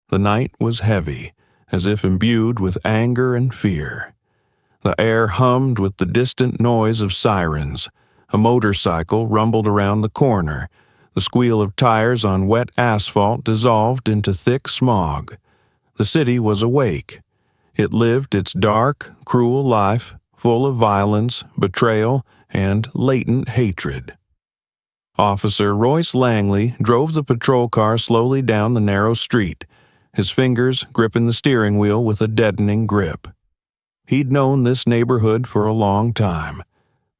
The night was heavy, as if imbued with anger and fear. The air hummed with the distant noise of sirens. A motorcycle rumbled around the corner. The squeal of tires on wet asphalt dissolved into thick smog. The city was awake. It lived its dark, cruel life, full of violence, betrayal, and latent hatred. Officer Royce Langley drove the patrol car slowly down the narrow street, his fingers gripping the steering wheel with a deadening grip. He'd known this neighborhood for a long time.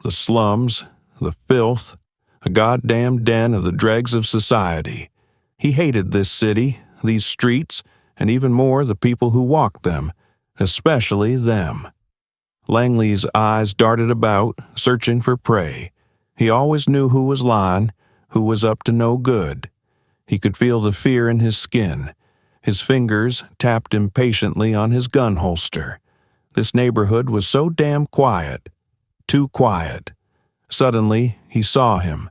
The slums, the filth, a goddamn den of the dregs of society. He hated this city, these streets, and even more the people who walked them, especially them. Langley's eyes darted about, searching for prey. He always knew who was lying, who was up to no good. He could feel the fear in his skin. His fingers tapped impatiently on his gun holster. This neighborhood was so damn quiet. Too quiet. Suddenly, he saw him.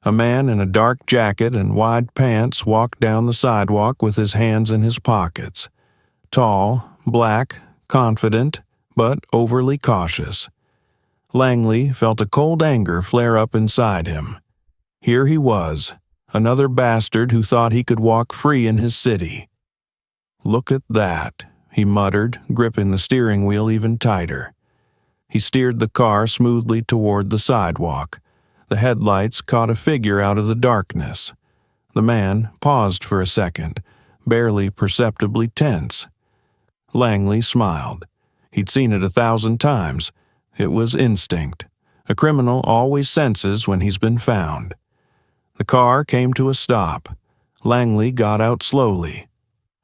A man in a dark jacket and wide pants walked down the sidewalk with his hands in his pockets. Tall, black, confident, but overly cautious. Langley felt a cold anger flare up inside him. Here he was, another bastard who thought he could walk free in his city. "Look at that," he muttered, gripping the steering wheel even tighter. He steered the car smoothly toward the sidewalk. The headlights caught a figure out of the darkness. The man paused for a second, barely perceptibly tense. Langley smiled. He'd seen it 1,000 times. It was instinct. A criminal always senses when he's been found. The car came to a stop. Langley got out slowly.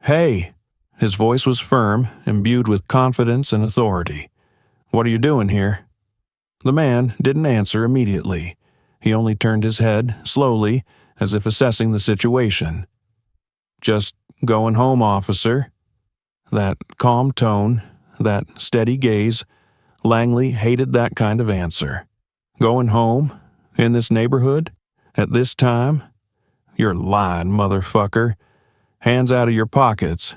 "Hey!" His voice was firm, imbued with confidence and authority. "What are you doing here?" The man didn't answer immediately. He only turned his head, slowly, as if assessing the situation. "Just going home, officer." That calm tone, that steady gaze, Langley hated that kind of answer. "Going home? In this neighborhood? At this time? You're lying, motherfucker. Hands out of your pockets."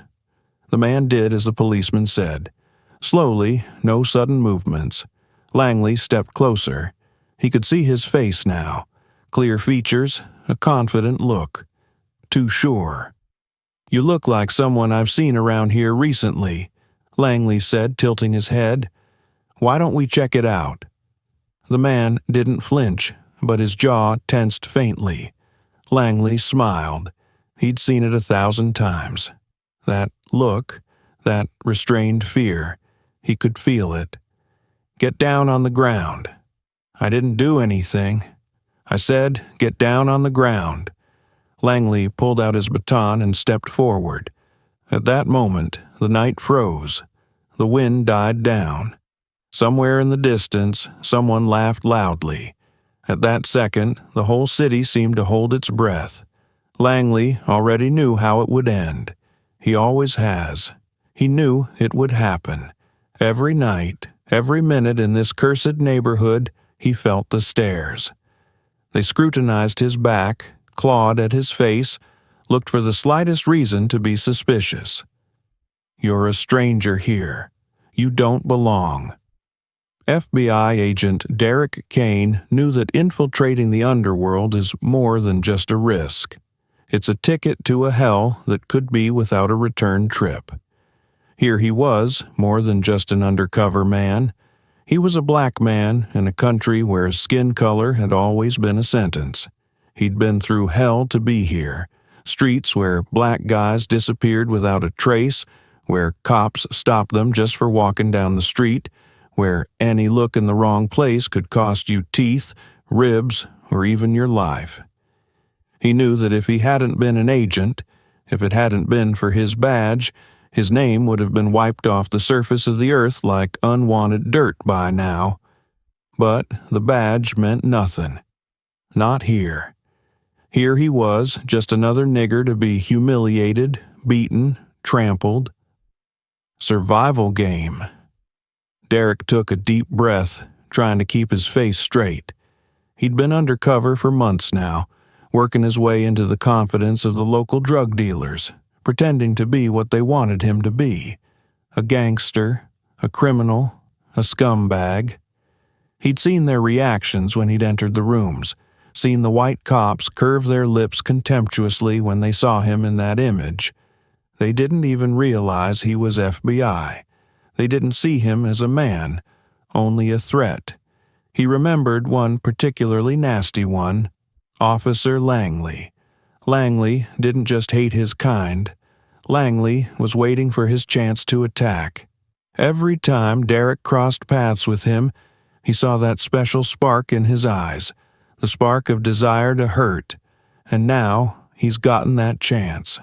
The man did as the policeman said. Slowly, no sudden movements. Langley stepped closer. He could see his face now. Clear features, a confident look. Too sure. "You look like someone I've seen around here recently," Langley said, tilting his head. "Why don't we check it out?" The man didn't flinch, but his jaw tensed faintly. Langley smiled. He'd seen it 1,000 times. That look, that restrained fear. He could feel it. "Get down on the ground." "I didn't do anything." "I said, get down on the ground." Langley pulled out his baton and stepped forward. At that moment, the night froze. The wind died down. Somewhere in the distance, someone laughed loudly. At that second, the whole city seemed to hold its breath. Langley already knew how it would end. He always has. He knew it would happen. Every night, every minute in this cursed neighborhood, he felt the stares. They scrutinized his back, clawed at his face, looked for the slightest reason to be suspicious. "You're a stranger here. You don't belong." FBI agent Derek Kane knew that infiltrating the underworld is more than just a risk. It's a ticket to a hell that could be without a return trip. Here he was, more than just an undercover man. He was a black man in a country where skin color had always been a sentence. He'd been through hell to be here. Streets where black guys disappeared without a trace, where cops stopped them just for walking down the street, where any look in the wrong place could cost you teeth, ribs, or even your life. He knew that if he hadn't been an agent, if it hadn't been for his badge, his name would have been wiped off the surface of the earth like unwanted dirt by now. But the badge meant nothing. Not here. Here he was, just another nigger to be humiliated, beaten, trampled. Survival game. Derek took a deep breath, trying to keep his face straight. He'd been undercover for months now, working his way into the confidence of the local drug dealers, pretending to be what they wanted him to be: a gangster, a criminal, a scumbag. He'd seen their reactions when he'd entered the rooms, seen the white cops curve their lips contemptuously when they saw him in that image. They didn't even realize he was FBI. They didn't see him as a man, only a threat. He remembered one particularly nasty one: Officer Langley. Langley didn't just hate his kind. Langley was waiting for his chance to attack. Every time Derek crossed paths with him, he saw that special spark in his eyes, the spark of desire to hurt, and now he's gotten that chance.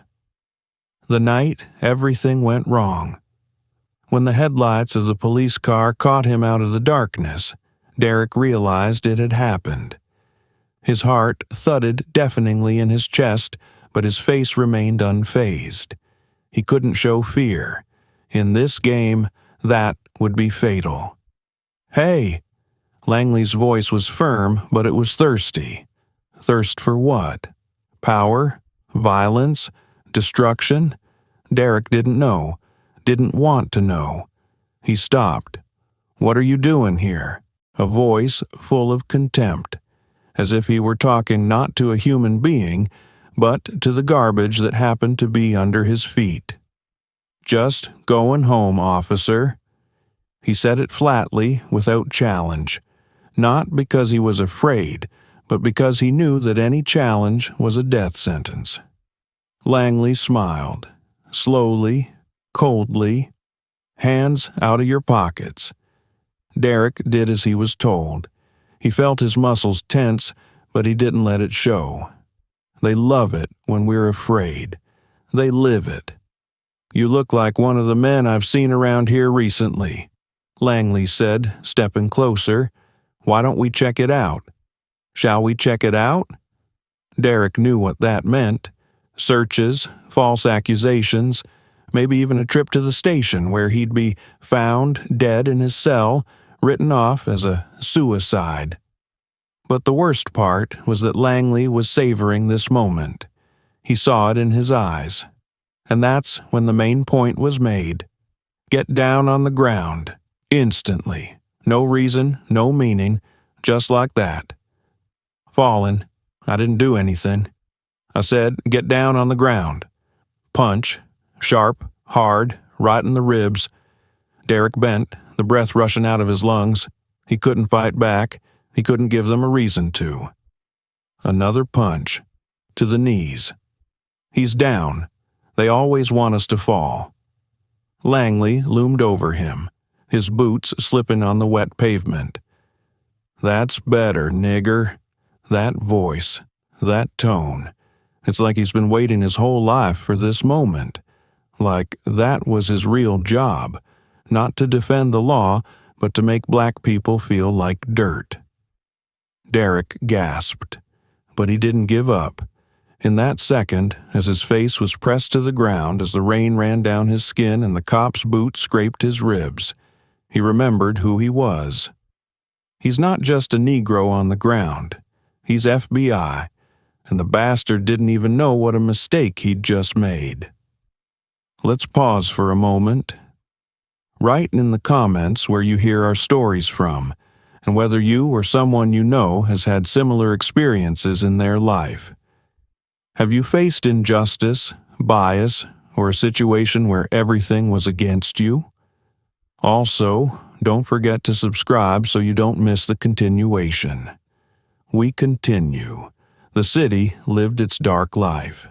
The night everything went wrong. When the headlights of the police car caught him out of the darkness, Derek realized it had happened. His heart thudded deafeningly in his chest, but his face remained unfazed. He couldn't show fear. In this game, that would be fatal. "Hey!" Langley's voice was firm, but it was thirsty. Thirst for what? Power? Violence? Destruction? Derek didn't know, didn't want to know. He stopped. "What are you doing here?" A voice full of contempt, as if he were talking not to a human being, but to the garbage that happened to be under his feet. "Just going home, officer." He said it flatly, without challenge, not because he was afraid, but because he knew that any challenge was a death sentence. Langley smiled, slowly, coldly. "Hands out of your pockets." Derek did as he was told. He felt his muscles tense, but he didn't let it show. They love it when we're afraid. They live it. "You look like one of the men I've seen around here recently," Langley said, stepping closer. "Why don't we check it out?" "Shall we check it out?" Derek knew what that meant. Searches, false accusations, maybe even a trip to the station where he'd be found dead in his cell, written off as a suicide. But the worst part was that Langley was savoring this moment. He saw it in his eyes. And that's when the main point was made. Get down on the ground, instantly. No reason, no meaning, just like that. "Fallen. I didn't do anything." I said, "Get down on the ground." Punch, sharp, hard, right in the ribs. Derek bent, the breath rushing out of his lungs. He couldn't fight back. He couldn't give them a reason to. Another punch. To the knees. He's down. They always want us to fall. Langley loomed over him, his boots slipping on the wet pavement. "That's better, nigger." That voice, that tone. It's like he's been waiting his whole life for this moment. Like that was his real job. Not to defend the law, but to make black people feel like dirt. Derek gasped, but he didn't give up. In that second, as his face was pressed to the ground as the rain ran down his skin and the cop's boot scraped his ribs, he remembered who he was. He's not just a Negro on the ground. He's FBI, and the bastard didn't even know what a mistake he'd just made. Let's pause for a moment. Write in the comments where you hear our stories from, and whether you or someone you know has had similar experiences in their life. Have you faced injustice, bias, or a situation where everything was against you? Also, don't forget to subscribe so you don't miss the continuation. We continue. The city lived its dark life.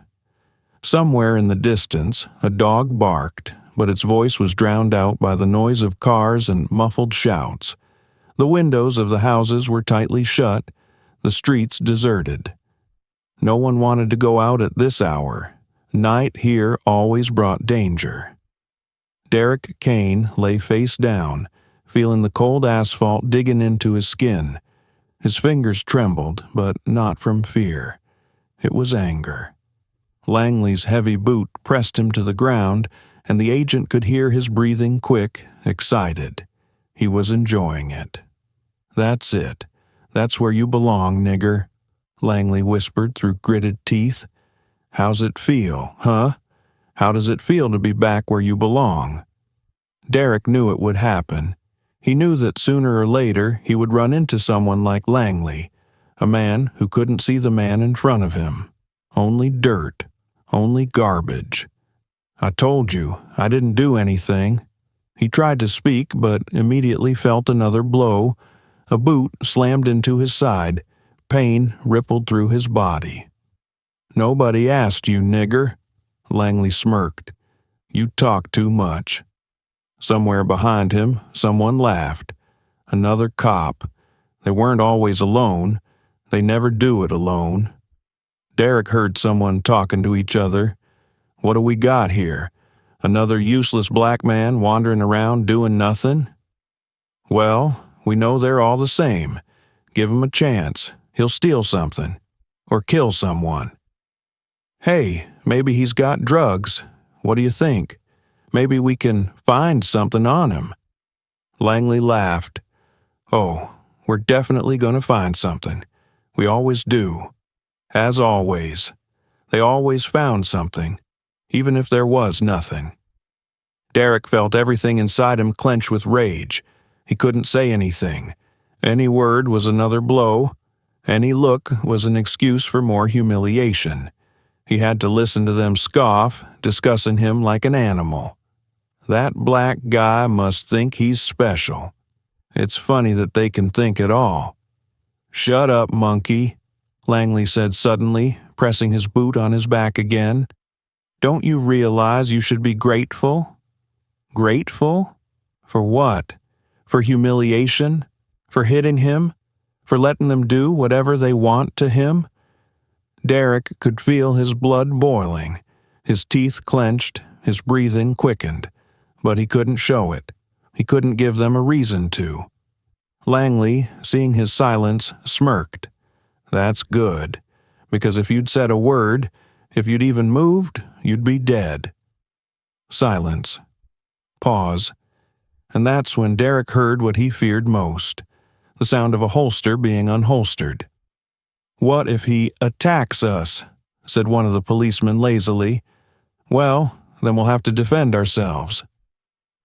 Somewhere in the distance, a dog barked, but its voice was drowned out by the noise of cars and muffled shouts. The windows of the houses were tightly shut, the streets deserted. No one wanted to go out at this hour. Night here always brought danger. Derek Kane lay face down, feeling the cold asphalt digging into his skin. His fingers trembled, but not from fear. It was anger. Langley's heavy boot pressed him to the ground, and the agent could hear his breathing quick, excited. He was enjoying it. "That's it. That's where you belong, nigger," Langley whispered through gritted teeth. "How's it feel, huh? How does it feel to be back where you belong? Derek knew it would happen. He knew that sooner or later he would run into someone like Langley, a man who couldn't see the man in front of him. Only dirt, only garbage. I told you, I didn't do anything. He tried to speak, but immediately felt another blow. A boot slammed into his side. Pain rippled through his body. Nobody asked you, nigger. Langley smirked. You talk too much. Somewhere behind him, someone laughed. Another cop. They weren't always alone. They never do it alone. Derek heard someone talking to each other. What do we got here? Another useless black man wandering around doing nothing? Well, we know they're all the same. Give him a chance. He'll steal something. Or kill someone. Hey, maybe he's got drugs. What do you think? Maybe we can find something on him. Langley laughed. Oh, we're definitely going to find something. We always do. As always. They always found something, even if there was nothing. Derek felt everything inside him clench with rage. He couldn't say anything. Any word was another blow. Any look was an excuse for more humiliation. He had to listen to them scoff, discussing him like an animal. That black guy must think he's special. It's funny that they can think at all. Shut up, monkey, Langley said suddenly, pressing his boot on his back again. Don't you realize you should be grateful? Grateful? For what? For humiliation? For hitting him? For letting them do whatever they want to him? Derek could feel his blood boiling, his teeth clenched, his breathing quickened, but he couldn't show it. He couldn't give them a reason to. Langley, seeing his silence, smirked. That's good, because if you'd said a word, if you'd even moved, you'd be dead. Silence. Pause. And that's when Derek heard what he feared most, the sound of a holster being unholstered. What if he attacks us? Said one of the policemen lazily. Well, then we'll have to defend ourselves.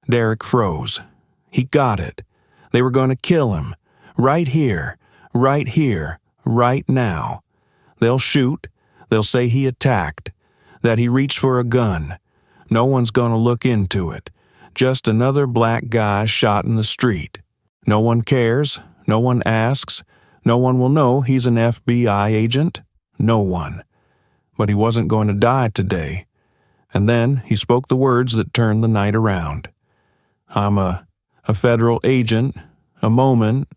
Derek froze. He got it. They were going to kill him. Right here, right now. They'll shoot. They'll say he attacked, that he reached for a gun. No one's going to look into it. Just another black guy shot in the street. No one cares. No one asks. No one will know he's an FBI agent. No one. But he wasn't going to die today. And then he spoke the words that turned the night around. I'm a federal agent, a moment,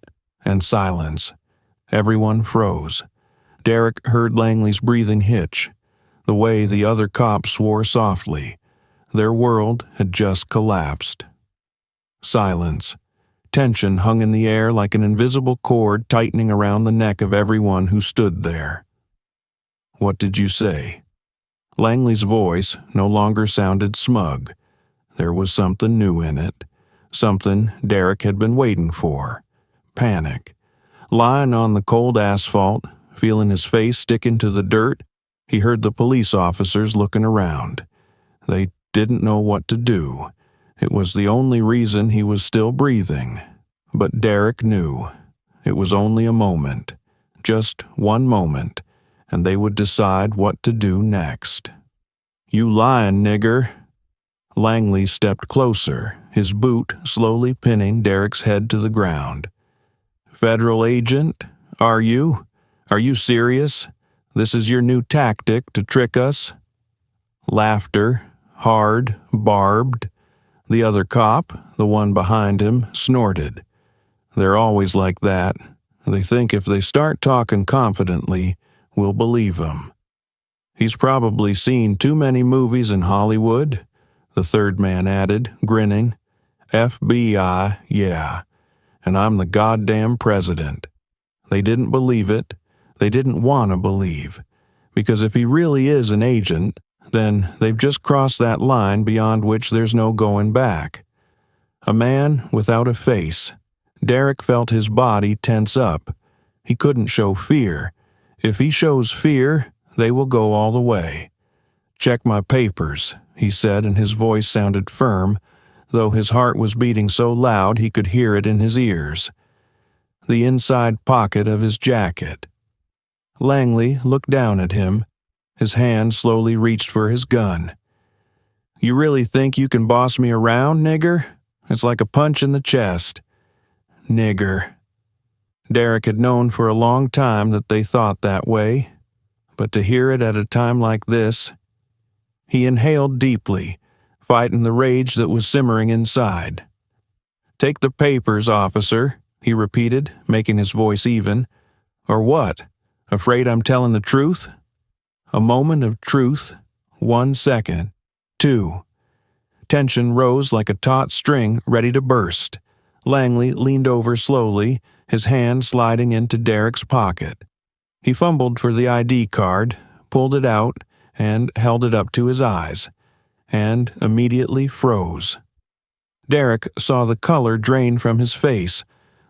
and silence. Everyone froze. Derek heard Langley's breathing hitch, the way the other cop swore softly. Their world had just collapsed. Silence. Tension hung in the air like an invisible cord tightening around the neck of everyone who stood there. What did you say? Langley's voice no longer sounded smug. There was something new in it, something Derek had been waiting for. Panic. Lying on the cold asphalt, feeling his face stick into the dirt, he heard the police officers looking around. They didn't know what to do. It was the only reason he was still breathing. But Derek knew. It was only a moment. Just one moment, and they would decide what to do next. You lying, nigger. Langley stepped closer, his boot slowly pinning Derek's head to the ground. Federal agent, are you? Are you serious? This is your new tactic to trick us? Laughter, hard, barbed. The other cop, the one behind him, snorted. They're always like that. They think if they start talking confidently, we'll believe them. He's probably seen too many movies in Hollywood, the third man added, grinning. FBI, yeah. And I'm the goddamn president. They didn't believe it. They didn't want to believe. Because if he really is an agent, then they've just crossed that line beyond which there's no going back. A man without a face. Derek felt his body tense up. He couldn't show fear. If he shows fear, they will go all the way. Check my papers. he said, and his voice sounded firm, though his heart was beating so loud he could hear it in his ears. The inside pocket of his jacket. Langley looked down at him. His hand slowly reached for his gun. "You really think you can boss me around, nigger? It's like a punch in the chest." Nigger. Derek had known for a long time that they thought that way, but to hear it at a time like this... He inhaled deeply, fighting the rage that was simmering inside. "Take the papers, officer," he repeated, making his voice even. "Or what? Afraid I'm telling the truth?" A moment of truth, 1 second, 2. Tension rose like a taut string ready to burst. Langley leaned over slowly, his hand sliding into Derek's pocket. He fumbled for the ID card, pulled it out, and held it up to his eyes, and immediately froze. Derek saw the color drain from his face.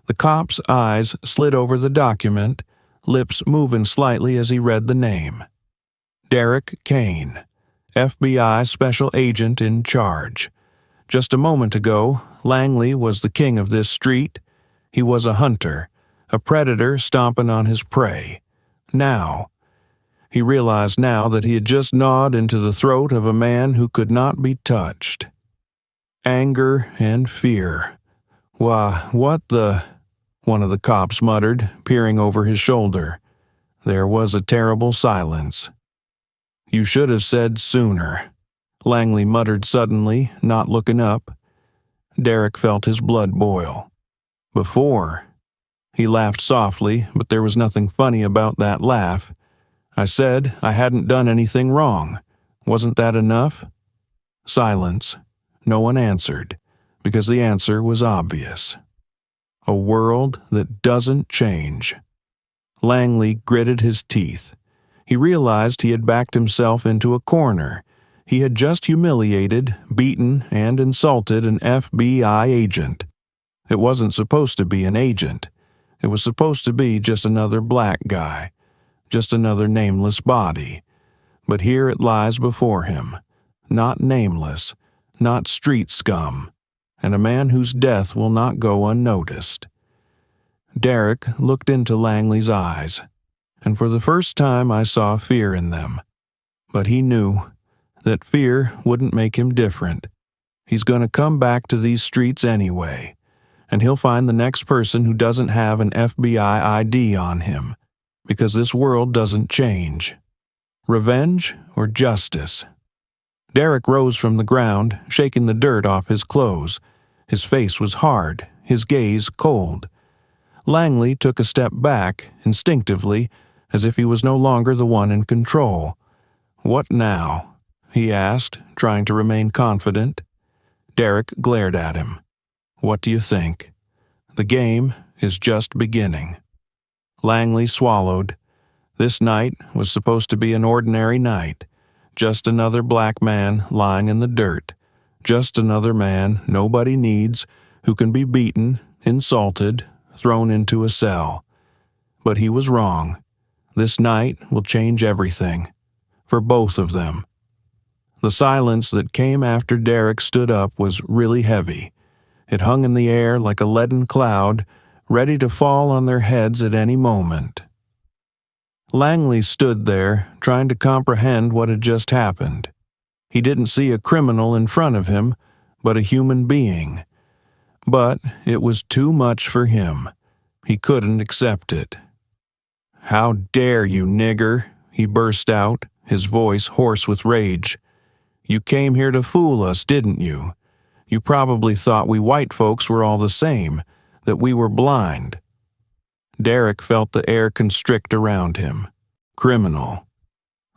The cop's eyes slid over the document, lips moving slightly as he read the name. Derek Kane, FBI Special Agent in charge. Just a moment ago, Langley was the king of this street. He was a hunter, a predator stomping on his prey. Now, he realized now that he had just gnawed into the throat of a man who could not be touched. Anger and fear. "Why, what the..." one of the cops muttered, peering over his shoulder. There was a terrible silence. "You should have said sooner," Langley muttered suddenly, not looking up. Derek felt his blood boil. "Before." He laughed softly, but there was nothing funny about that laugh. "I said I hadn't done anything wrong. Wasn't that enough?" Silence. No one answered, because the answer was obvious. A world that doesn't change. Langley gritted his teeth. He realized he had backed himself into a corner. He had just humiliated, beaten, and insulted an FBI agent. It wasn't supposed to be an agent. It was supposed to be just another black guy. Just another nameless body. But here it lies before him. Not nameless, not street scum, and a man whose death will not go unnoticed. Derek looked into Langley's eyes, and for the first time I saw fear in them. But he knew that fear wouldn't make him different. He's going to come back to these streets anyway, and he'll find the next person who doesn't have an FBI ID on him. Because this world doesn't change. Revenge or justice? Derek rose from the ground, shaking the dirt off his clothes. His face was hard, his gaze cold. Langley took a step back, instinctively, as if he was no longer the one in control. "What now?" he asked, trying to remain confident. Derek glared at him. "What do you think? The game is just beginning." Langley swallowed. This night was supposed to be an ordinary night. Just another black man lying in the dirt. Just another man nobody needs, who can be beaten, insulted, thrown into a cell. But he was wrong. This night will change everything. For both of them. The silence that came after Derek stood up was really heavy. It hung in the air like a leaden cloud, ready to fall on their heads at any moment. Langley stood there, trying to comprehend what had just happened. He didn't see a criminal in front of him, but a human being. But it was too much for him. He couldn't accept it. "How dare you, nigger!" he burst out, his voice hoarse with rage. "You came here to fool us, didn't you? You probably thought we white folks were all the same, that we were blind." Derek felt the air constrict around him. Criminal.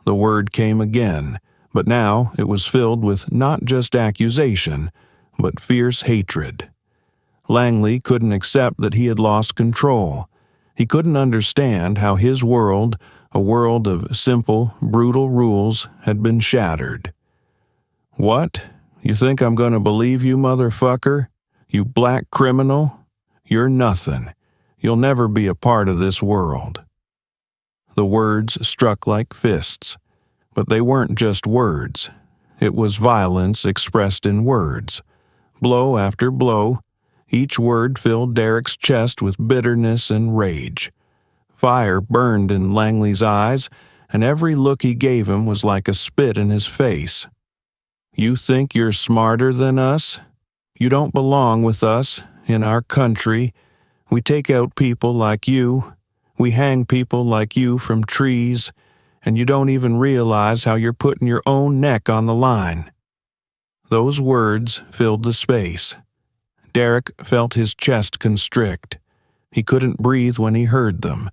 The word came again, but now it was filled with not just accusation, but fierce hatred. Langley couldn't accept that he had lost control. He couldn't understand how his world, a world of simple, brutal rules, had been shattered. "What? You think I'm going to believe you, motherfucker? You black criminal? You're nothing. You'll never be a part of this world." The words struck like fists, but they weren't just words. It was violence expressed in words. Blow after blow, each word filled Derek's chest with bitterness and rage. Fire burned in Langley's eyes, and every look he gave him was like a spit in his face. You think you're smarter than us? You don't belong with us, in our country. We take out people like you. We hang people like you from trees, and you don't even realize how you're putting your own neck on the line. Those words filled the space. Derek felt his chest constrict. He couldn't breathe when he heard them,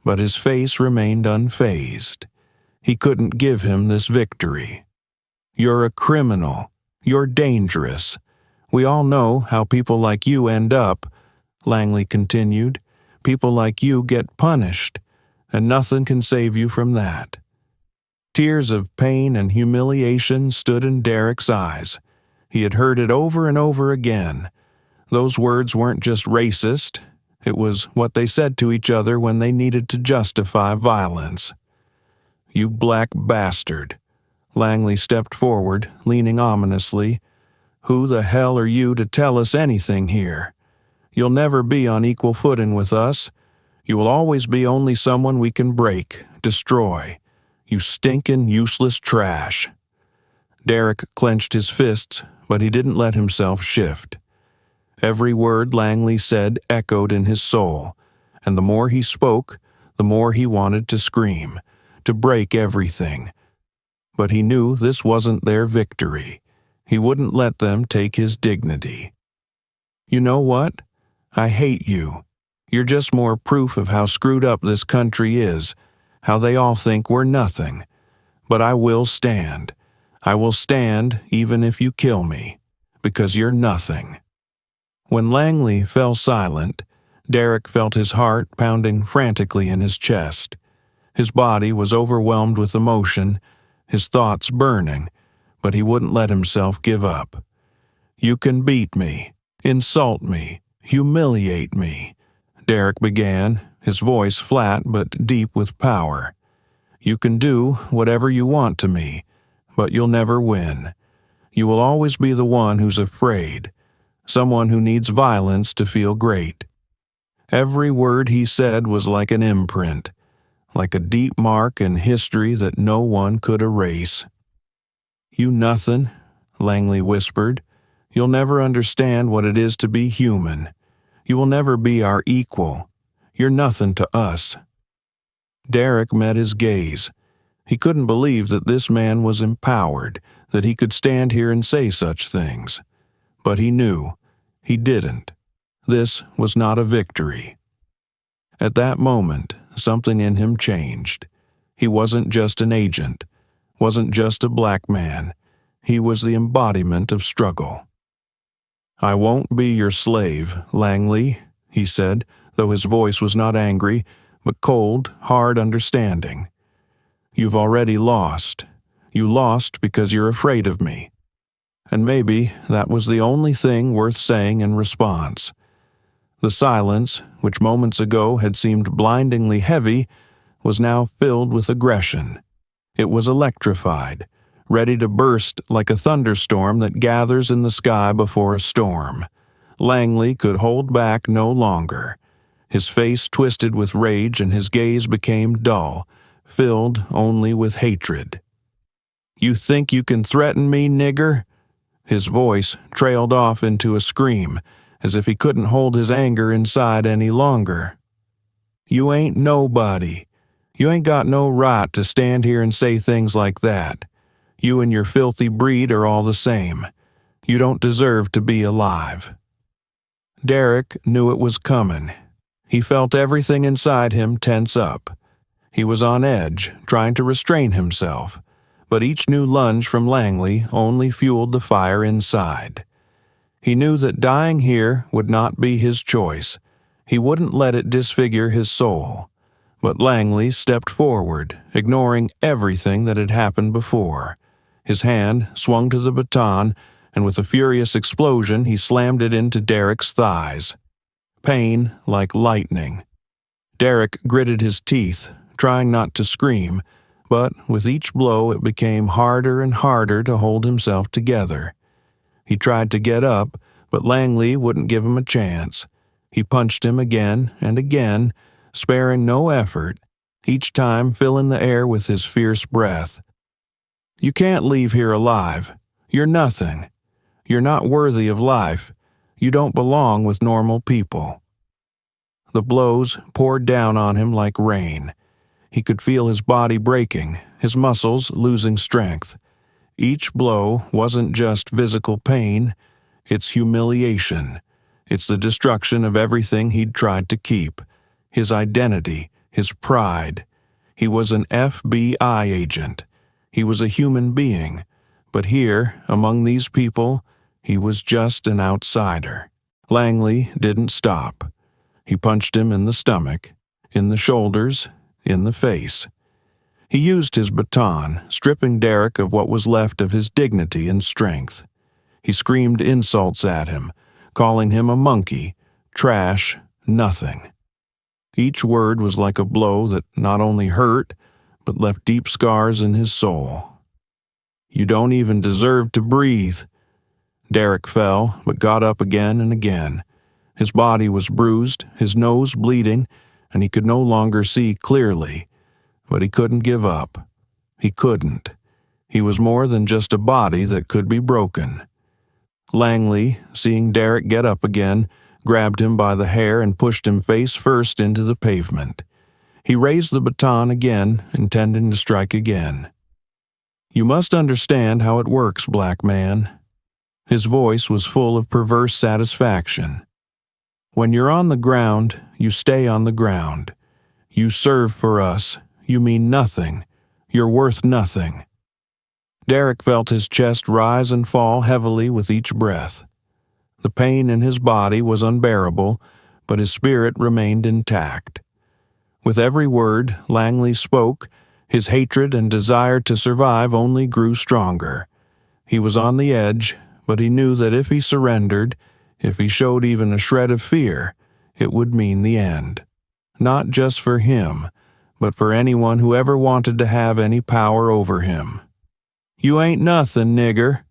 but his face remained unfazed. He couldn't give him this victory. You're a criminal. You're dangerous. We all know how people like you end up, Langley continued. People like you get punished, and nothing can save you from that. Tears of pain and humiliation stood in Derek's eyes. He had heard it over and over again. Those words weren't just racist. It was what they said to each other when they needed to justify violence. You black bastard. Langley stepped forward, leaning ominously. Who the hell are you to tell us anything here? You'll never be on equal footing with us. You will always be only someone we can break, destroy. You stinkin', useless trash. Derek clenched his fists, but he didn't let himself shift. Every word Langley said echoed in his soul, and the more he spoke, the more he wanted to scream, to break everything. But he knew this wasn't their victory. He wouldn't let them take his dignity. You know what? I hate you. You're just more proof of how screwed up this country is, how they all think we're nothing. But I will stand. I will stand even if you kill me, because you're nothing. When Langley fell silent, Derek felt his heart pounding frantically in his chest. His body was overwhelmed with emotion, his thoughts burning, but he wouldn't let himself give up. You can beat me, insult me, humiliate me, Derek began, his voice flat but deep with power. You can do whatever you want to me, but you'll never win. You will always be the one who's afraid, someone who needs violence to feel great. Every word he said was like an imprint, like a deep mark in history that no one could erase. You nothing, Langley whispered. You'll never understand what it is to be human. You will never be our equal. You're nothing to us. Derek met his gaze. He couldn't believe that this man was empowered, that he could stand here and say such things. But he knew. He didn't. This was not a victory. At that moment, something in him changed. He wasn't just an agent, wasn't just a black man. He was the embodiment of struggle. I won't be your slave, Langley, he said, though his voice was not angry, but cold, hard understanding. You've already lost. You lost because you're afraid of me. And maybe that was the only thing worth saying in response. The silence, which moments ago had seemed blindingly heavy, was now filled with aggression. It was electrified, ready to burst like a thunderstorm that gathers in the sky before a storm. Langley could hold back no longer. His face twisted with rage and his gaze became dull, filled only with hatred. You think you can threaten me, nigger? His voice trailed off into a scream, as if he couldn't hold his anger inside any longer. You ain't nobody. You ain't got no right to stand here and say things like that. You and your filthy breed are all the same. You don't deserve to be alive. Derek knew it was coming. He felt everything inside him tense up. He was on edge, trying to restrain himself, but each new lunge from Langley only fueled the fire inside. He knew that dying here would not be his choice. He wouldn't let it disfigure his soul. But Langley stepped forward, ignoring everything that had happened before. His hand swung to the baton, and with a furious explosion he slammed it into Derek's thighs. Pain like lightning. Derek gritted his teeth, trying not to scream, but with each blow it became harder and harder to hold himself together. He tried to get up, but Langley wouldn't give him a chance. He punched him again and again, sparing no effort, each time filling the air with his fierce breath. "You can't leave here alive. You're nothing. You're not worthy of life. You don't belong with normal people." The blows poured down on him like rain. He could feel his body breaking, his muscles losing strength. Each blow wasn't just physical pain, it's humiliation. It's the destruction of everything he'd tried to keep. His identity, his pride. He was an FBI agent. He was a human being. But here, among these people, he was just an outsider. Langley didn't stop. He punched him in the stomach, in the shoulders, in the face. He used his baton, stripping Derek of what was left of his dignity and strength. He screamed insults at him, calling him a monkey, trash, nothing. Each word was like a blow that not only hurt, but left deep scars in his soul. "You don't even deserve to breathe." Derek fell, but got up again and again. His body was bruised, his nose bleeding, and he could no longer see clearly. But he couldn't give up. He couldn't. He was more than just a body that could be broken. Langley, seeing Derek get up again, grabbed him by the hair and pushed him face first into the pavement. He raised the baton again, intending to strike again. "You must understand how it works, black man." His voice was full of perverse satisfaction. "When you're on the ground, you stay on the ground. You serve for us. You mean nothing. You're worth nothing." Derek felt his chest rise and fall heavily with each breath. The pain in his body was unbearable, but his spirit remained intact. With every word Langley spoke, his hatred and desire to survive only grew stronger. He was on the edge, but he knew that if he surrendered, if he showed even a shred of fear, it would mean the end. Not just for him, but for anyone who ever wanted to have any power over him. "You ain't nothing, nigger."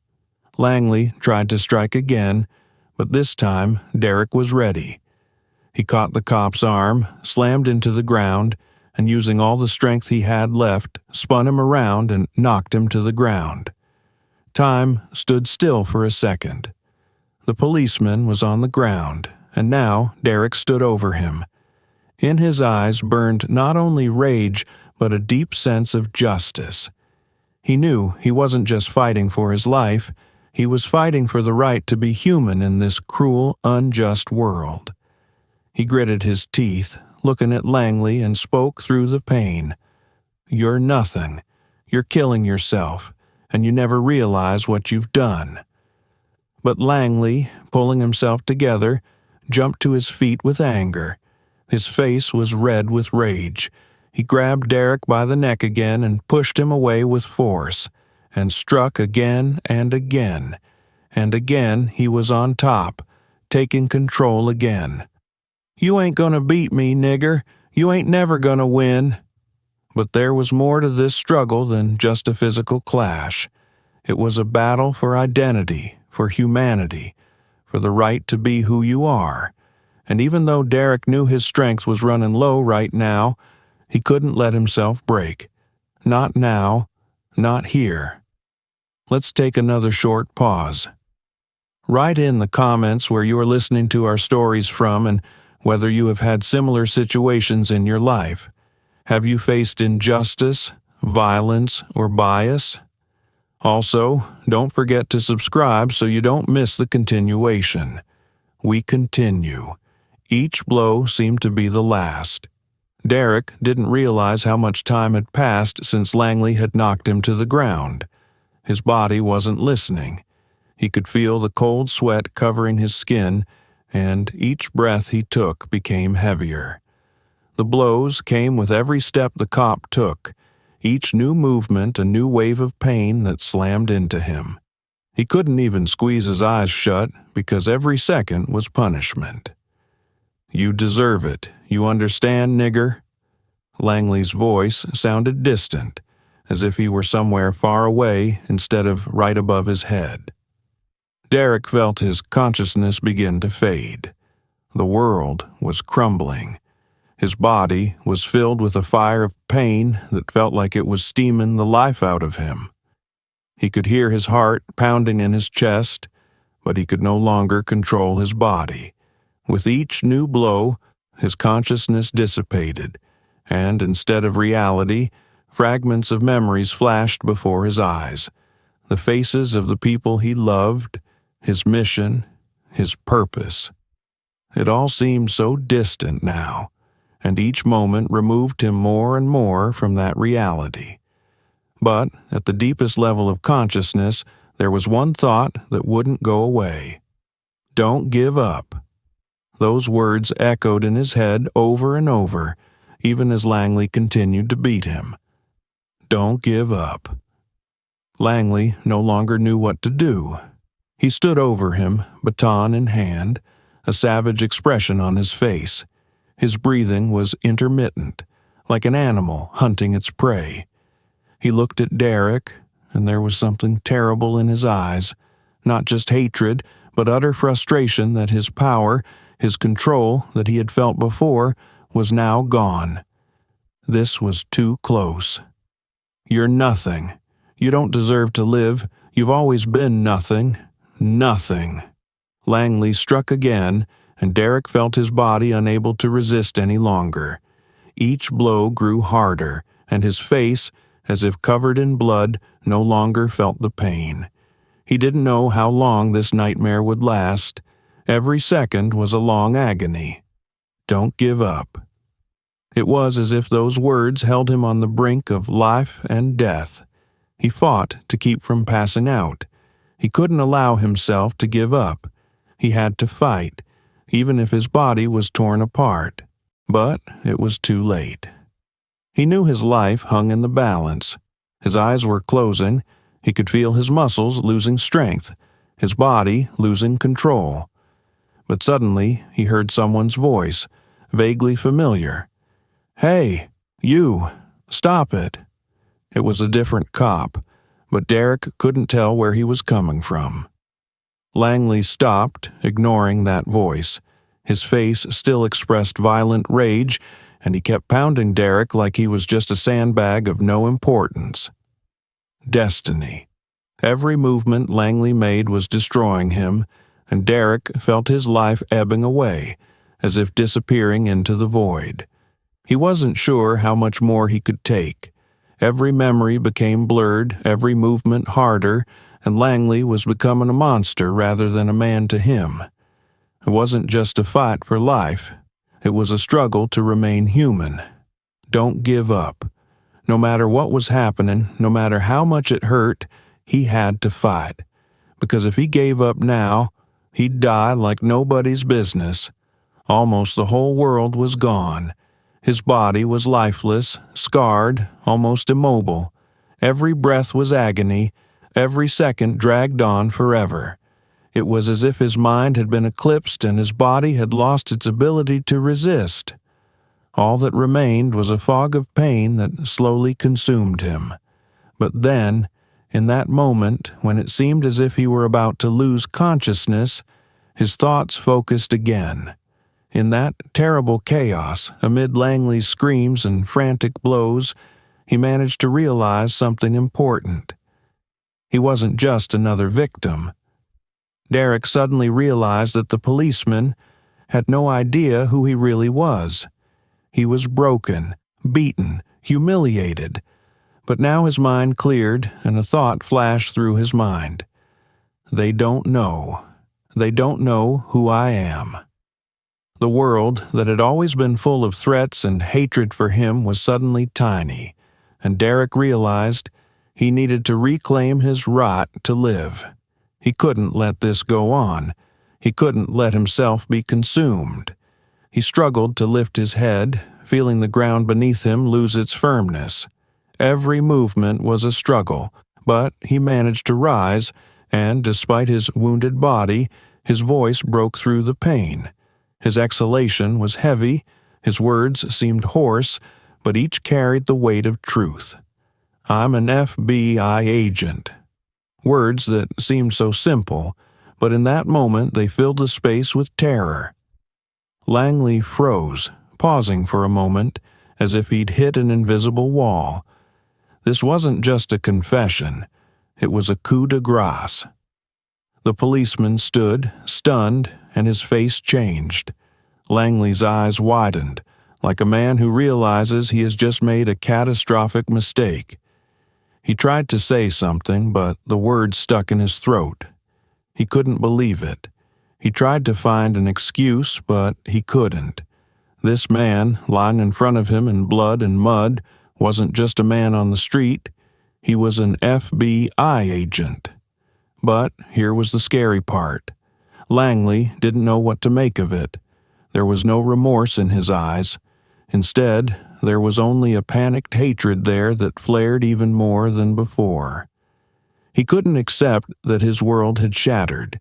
Langley tried to strike again, but this time Derek was ready. He caught the cop's arm, slammed into the ground, and using all the strength he had left, spun him around and knocked him to the ground. Time stood still for a second. The policeman was on the ground, and now Derek stood over him. In his eyes burned not only rage, but a deep sense of justice. He knew he wasn't just fighting for his life, he was fighting for the right to be human in this cruel, unjust world. He gritted his teeth, looking at Langley, and spoke through the pain. "You're nothing. You're killing yourself, and you never realize what you've done." But Langley, pulling himself together, jumped to his feet with anger. His face was red with rage. He grabbed Derek by the neck again and pushed him away with force, and struck again and again. And again he was on top, taking control again. "You ain't gonna beat me, nigger. You ain't never gonna win." But there was more to this struggle than just a physical clash. It was a battle for identity, for humanity, for the right to be who you are. And even though Derek knew his strength was running low right now, he couldn't let himself break. Not now, not here. Let's take another short pause. Write in the comments where you are listening to our stories from and whether you have had similar situations in your life. Have you faced injustice, violence, or bias? Also, don't forget to subscribe so you don't miss the continuation. We continue. Each blow seemed to be the last. Derek didn't realize how much time had passed since Langley had knocked him to the ground. His body wasn't listening. He could feel the cold sweat covering his skin, and each breath he took became heavier. The blows came with every step the cop took, each new movement a new wave of pain that slammed into him. He couldn't even squeeze his eyes shut because every second was punishment. "You deserve it. You understand, nigger?" Langley's voice sounded distant, as if he were somewhere far away instead of right above his head. Derek felt his consciousness begin to fade. The world was crumbling. His body was filled with a fire of pain that felt like it was steaming the life out of him. He could hear his heart pounding in his chest, but he could no longer control his body. With each new blow, his consciousness dissipated, and instead of reality, fragments of memories flashed before his eyes. The faces of the people he loved, his mission, his purpose. It all seemed so distant now, and each moment removed him more and more from that reality. But at the deepest level of consciousness, there was one thought that wouldn't go away. Don't give up. Those words echoed in his head over and over, even as Langley continued to beat him. Don't give up. Langley no longer knew what to do. He stood over him, baton in hand, a savage expression on his face. His breathing was intermittent, like an animal hunting its prey. He looked at Derek, and there was something terrible in his eyes, not just hatred, but utter frustration that his power, his control that he had felt before, was now gone. This was too close. You're nothing. You don't deserve to live. You've always been nothing. Nothing. Langley struck again, and Derek felt his body unable to resist any longer. Each blow grew harder, and his face, as if covered in blood, no longer felt the pain. He didn't know how long this nightmare would last. Every second was a long agony. Don't give up. It was as if those words held him on the brink of life and death. He fought to keep from passing out. He couldn't allow himself to give up. He had to fight, even if his body was torn apart. But it was too late. He knew his life hung in the balance. His eyes were closing. He could feel his muscles losing strength, his body losing control. But suddenly he heard someone's voice, vaguely familiar. "Hey, you, stop it." It was a different cop, but Derek couldn't tell where he was coming from. Langley stopped, ignoring that voice. His face still expressed violent rage, and he kept pounding Derek like he was just a sandbag of no importance. Destiny. Every movement Langley made was destroying him, and Derek felt his life ebbing away, as if disappearing into the void. He wasn't sure how much more he could take. Every memory became blurred, every movement harder, and Langley was becoming a monster rather than a man to him. It wasn't just a fight for life. It was a struggle to remain human. Don't give up. No matter what was happening, no matter how much it hurt, he had to fight. Because if he gave up now, he'd die like nobody's business. Almost the whole world was gone. His body was lifeless, scarred, almost immobile. Every breath was agony. Every second dragged on forever. It was as if his mind had been eclipsed and his body had lost its ability to resist. All that remained was a fog of pain that slowly consumed him. But then, in that moment, when it seemed as if he were about to lose consciousness, his thoughts focused again. In that terrible chaos, amid Langley's screams and frantic blows, he managed to realize something important. He wasn't just another victim. Derek suddenly realized that the policeman had no idea who he really was. He was broken, beaten, humiliated. But now his mind cleared and a thought flashed through his mind. They don't know. They don't know who I am. The world that had always been full of threats and hatred for him was suddenly tiny, and Derek realized he needed to reclaim his right to live. He couldn't let this go on. He couldn't let himself be consumed. He struggled to lift his head, feeling the ground beneath him lose its firmness. Every movement was a struggle, but he managed to rise, and despite his wounded body, his voice broke through the pain. His exhalation was heavy, his words seemed hoarse, but each carried the weight of truth. I'm an FBI agent. Words that seemed so simple, but in that moment they filled the space with terror. Langley froze, pausing for a moment, as if he'd hit an invisible wall. This wasn't just a confession, it was a coup de grace. The policeman stood, stunned, and his face changed. Langley's eyes widened, like a man who realizes he has just made a catastrophic mistake. He tried to say something, but the words stuck in his throat. He couldn't believe it. He tried to find an excuse, but he couldn't. This man, lying in front of him in blood and mud, wasn't just a man on the street. He was an FBI agent. But here was the scary part. Langley didn't know what to make of it. There was no remorse in his eyes. Instead, there was only a panicked hatred there that flared even more than before. He couldn't accept that his world had shattered.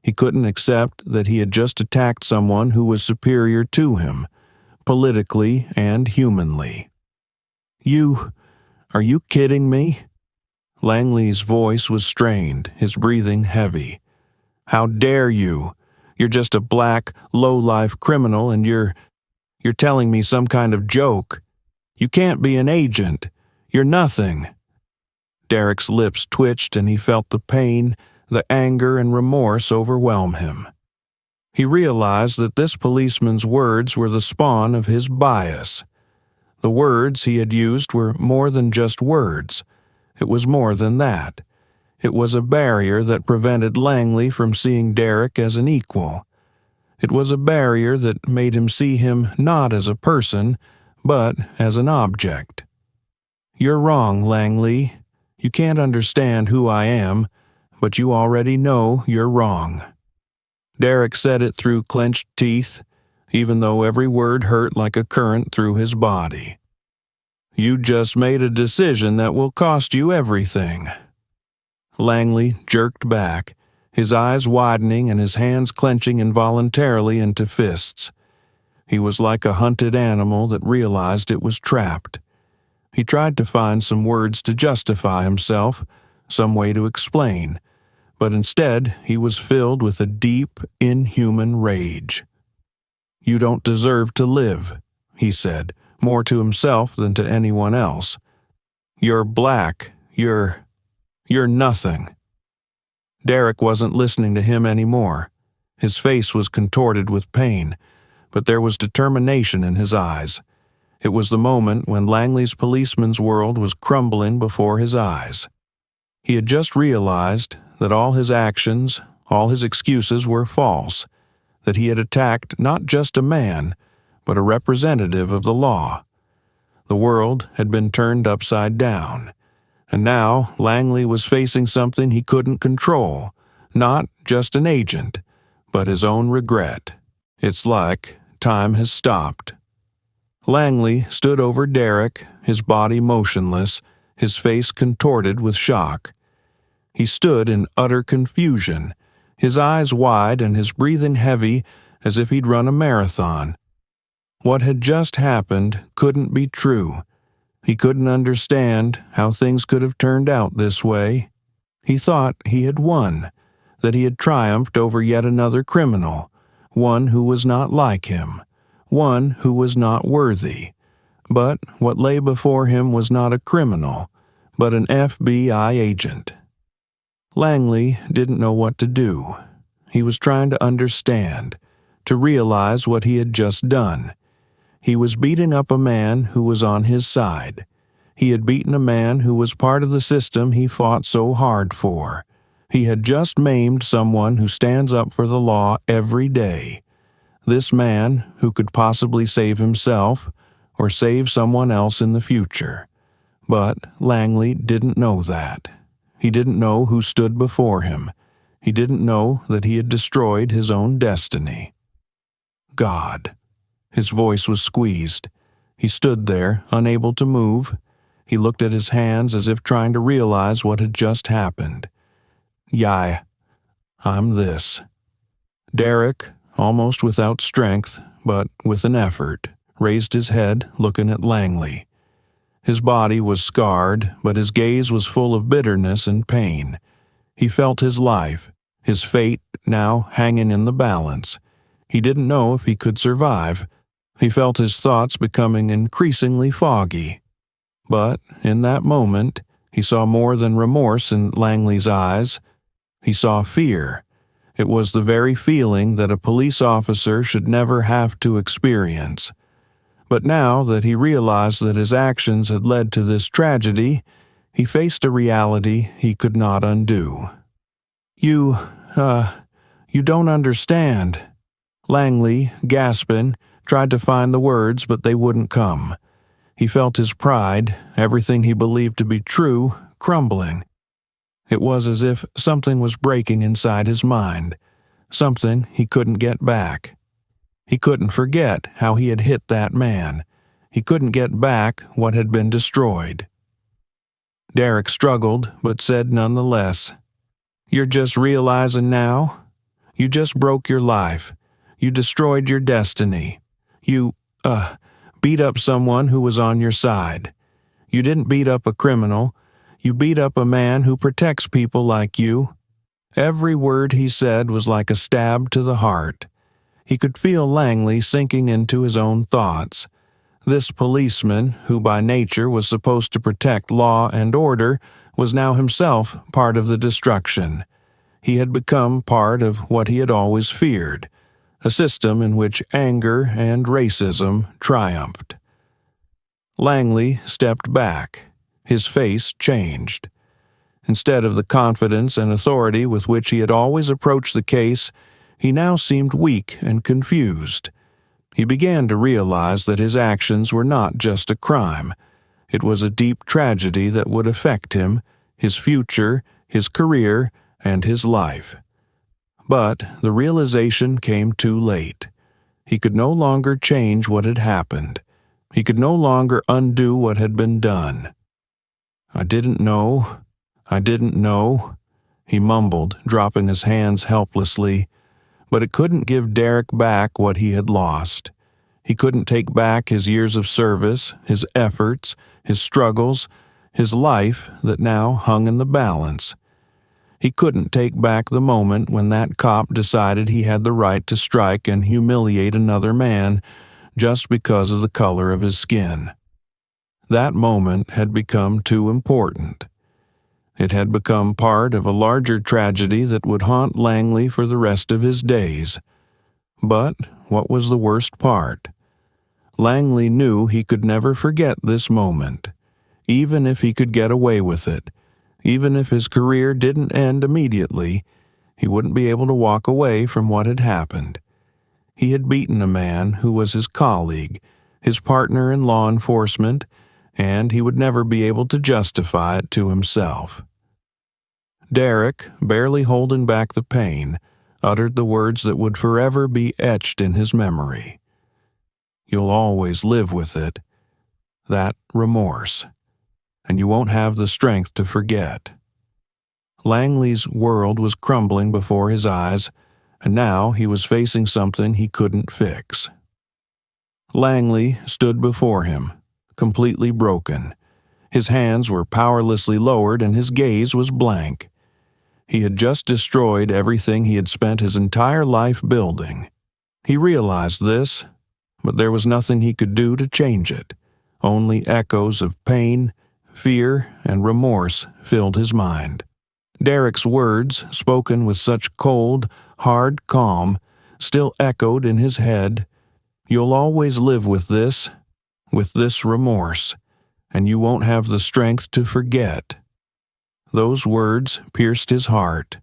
He couldn't accept that he had just attacked someone who was superior to him, politically and humanly. Are you kidding me? Langley's voice was strained, his breathing heavy. How dare you? You're just a black, low-life criminal and you're telling me some kind of joke. You can't be an agent. You're nothing. Derek's lips twitched and he felt the pain, the anger and remorse overwhelm him. He realized that this policeman's words were the spawn of his bias. The words he had used were more than just words. It was more than that. It was a barrier that prevented Langley from seeing Derek as an equal. It was a barrier that made him see him not as a person, but as an object. You're wrong, Langley. You can't understand who I am, but you already know you're wrong. Derek said it through clenched teeth, even though every word hurt like a current through his body. You just made a decision that will cost you everything. Langley jerked back, his eyes widening and his hands clenching involuntarily into fists. He was like a hunted animal that realized it was trapped. He tried to find some words to justify himself, some way to explain, but instead he was filled with a deep, inhuman rage. You don't deserve to live, he said, more to himself than to anyone else. You're black. You're nothing. Derek wasn't listening to him anymore. His face was contorted with pain, but there was determination in his eyes. It was the moment when Langley's policeman's world was crumbling before his eyes. He had just realized that all his actions, all his excuses were false, that he had attacked not just a man, but a representative of the law. The world had been turned upside down, and now Langley was facing something he couldn't control, not just an agent, but his own regret. It's like time has stopped. Langley stood over Derek, his body motionless, his face contorted with shock. He stood in utter confusion, his eyes wide and his breathing heavy as if he'd run a marathon. What had just happened couldn't be true. He couldn't understand how things could have turned out this way. He thought he had won, that he had triumphed over yet another criminal, one who was not like him, one who was not worthy. But what lay before him was not a criminal, but an FBI agent. Langley didn't know what to do. He was trying to understand, to realize what he had just done. He was beating up a man who was on his side. He had beaten a man who was part of the system he fought so hard for. He had just maimed someone who stands up for the law every day. This man who could possibly save himself or save someone else in the future. But Langley didn't know that. He didn't know who stood before him. He didn't know that he had destroyed his own destiny. God. His voice was squeezed. He stood there, unable to move. He looked at his hands as if trying to realize what had just happened. Yeah, I'm this. Derek, almost without strength, but with an effort, raised his head, looking at Langley. His body was scarred, but his gaze was full of bitterness and pain. He felt his life, his fate now hanging in the balance. He didn't know if he could survive. He felt his thoughts becoming increasingly foggy. But in that moment, he saw more than remorse in Langley's eyes. He saw fear. It was the very feeling that a police officer should never have to experience. But now that he realized that his actions had led to this tragedy, he faced a reality he could not undo. You don't understand." Langley, gasping, tried to find the words, but they wouldn't come. He felt his pride, everything he believed to be true, crumbling. It was as if something was breaking inside his mind, something he couldn't get back. He couldn't forget how he had hit that man. He couldn't get back what had been destroyed. Derek struggled, but said nonetheless, "You're just realizing now? You just broke your life. You destroyed your destiny. You, beat up someone who was on your side. You didn't beat up a criminal. You beat up a man who protects people like you." Every word he said was like a stab to the heart. He could feel Langley sinking into his own thoughts. This policeman, who by nature was supposed to protect law and order, was now himself part of the destruction. He had become part of what he had always feared, a system in which anger and racism triumphed. Langley stepped back. His face changed. Instead of the confidence and authority with which he had always approached the case, he now seemed weak and confused. He began to realize that his actions were not just a crime. It was a deep tragedy that would affect him, his future, his career, and his life. But the realization came too late. He could no longer change what had happened. He could no longer undo what had been done. I didn't know," he mumbled, dropping his hands helplessly. But it couldn't give Derek back what he had lost. He couldn't take back his years of service, his efforts, his struggles, his life that now hung in the balance. He couldn't take back the moment when that cop decided he had the right to strike and humiliate another man just because of the color of his skin. That moment had become too important. It had become part of a larger tragedy that would haunt Langley for the rest of his days. But what was the worst part? Langley knew he could never forget this moment, even if he could get away with it. Even if his career didn't end immediately, he wouldn't be able to walk away from what had happened. He had beaten a man who was his colleague, his partner in law enforcement, and he would never be able to justify it to himself. Derek, barely holding back the pain, uttered the words that would forever be etched in his memory. "You'll always live with it. That remorse. And you won't have the strength to forget." Langley's world was crumbling before his eyes, and now he was facing something he couldn't fix. Langley stood before him, completely broken. His hands were powerlessly lowered and his gaze was blank. He had just destroyed everything he had spent his entire life building. He realized this, but there was nothing he could do to change it. Only echoes of pain, fear, and remorse filled his mind. Derek's words, spoken with such cold, hard calm, still echoed in his head. "You'll always live with this remorse, and you won't have the strength to forget." Those words pierced his heart.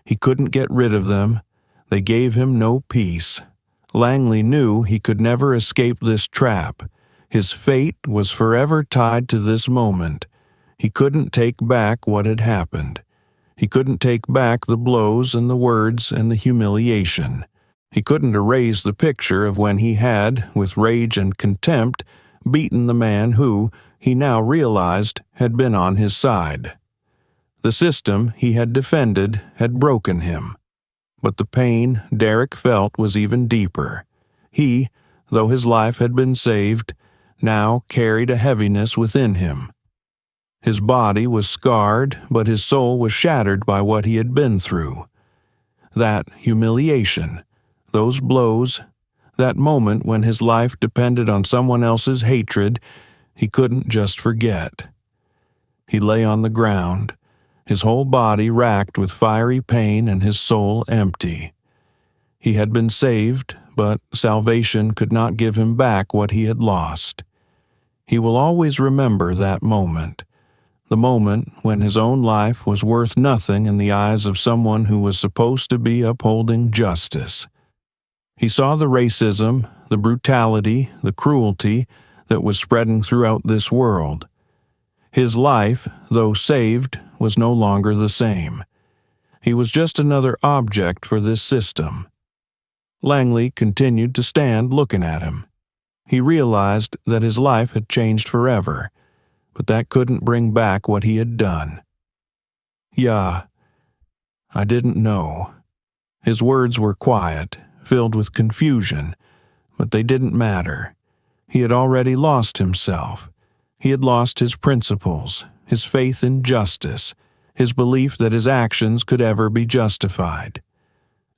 He couldn't get rid of them. They gave him no peace. Langley knew he could never escape this trap. His fate was forever tied to this moment. He couldn't take back what had happened. He couldn't take back the blows and the words and the humiliation. He couldn't erase the picture of when he had, with rage and contempt, beaten the man who, he now realized, had been on his side. The system he had defended had broken him. But the pain Derek felt was even deeper. He, though his life had been saved, now carried a heaviness within him. His body was scarred, but his soul was shattered by what he had been through. That humiliation, those blows, that moment when his life depended on someone else's hatred, he couldn't just forget. He lay on the ground, his whole body racked with fiery pain and his soul empty. He had been saved, but salvation could not give him back what he had lost. He will always remember that moment, the moment when his own life was worth nothing in the eyes of someone who was supposed to be upholding justice. He saw the racism, the brutality, the cruelty that was spreading throughout this world. His life, though saved, was no longer the same. He was just another object for this system. Langley continued to stand looking at him. He realized that his life had changed forever, but that couldn't bring back what he had done. "Yeah, I didn't know." His words were quiet, filled with confusion, but they didn't matter. He had already lost himself. He had lost his principles, his faith in justice, his belief that his actions could ever be justified.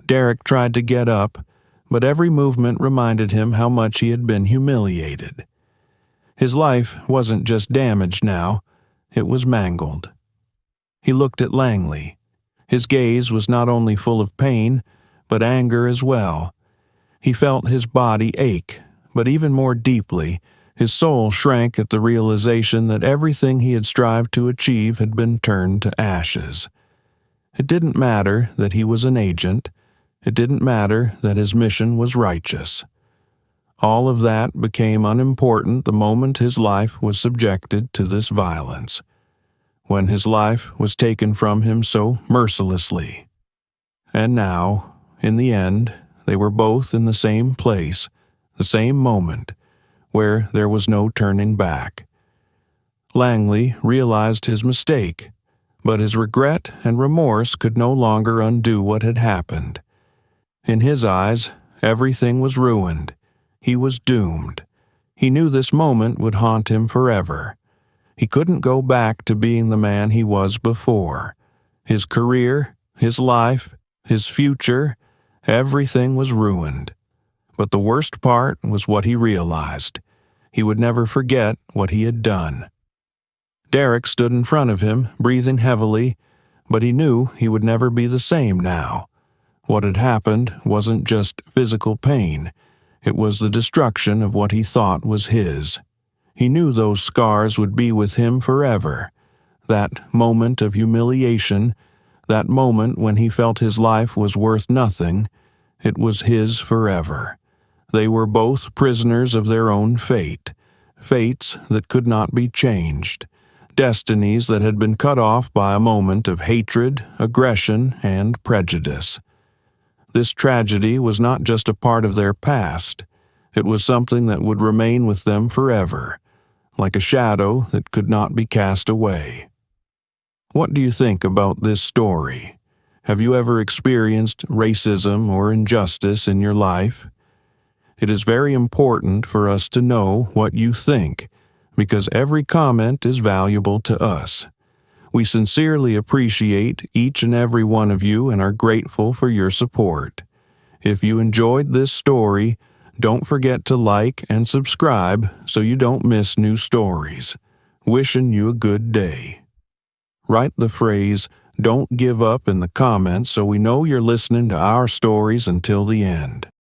Derek tried to get up, but every movement reminded him how much he had been humiliated. His life wasn't just damaged now, it was mangled. He looked at Langley. His gaze was not only full of pain, but anger as well. He felt his body ache, but even more deeply, his soul shrank at the realization that everything he had strived to achieve had been turned to ashes. It didn't matter that he was an agent. It didn't matter that his mission was righteous. All of that became unimportant the moment his life was subjected to this violence, when his life was taken from him so mercilessly. And now, in the end, they were both in the same place, the same moment, where there was no turning back. Langley realized his mistake, but his regret and remorse could no longer undo what had happened. In his eyes, everything was ruined. He was doomed. He knew this moment would haunt him forever. He couldn't go back to being the man he was before. His career, his life, his future, everything was ruined. But the worst part was what he realized. He would never forget what he had done. Derek stood in front of him, breathing heavily, but he knew he would never be the same now. What had happened wasn't just physical pain. It was the destruction of what he thought was his. He knew those scars would be with him forever. That moment of humiliation, that moment when he felt his life was worth nothing, it was his forever. They were both prisoners of their own fate, fates that could not be changed, destinies that had been cut off by a moment of hatred, aggression, and prejudice. This tragedy was not just a part of their past. It was something that would remain with them forever, like a shadow that could not be cast away. What do you think about this story? Have you ever experienced racism or injustice in your life? It is very important for us to know what you think, because every comment is valuable to us. We sincerely appreciate each and every one of you and are grateful for your support. If you enjoyed this story, don't forget to like and subscribe so you don't miss new stories. Wishing you a good day. Write the phrase, "Don't give up" in the comments so we know you're listening to our stories until the end.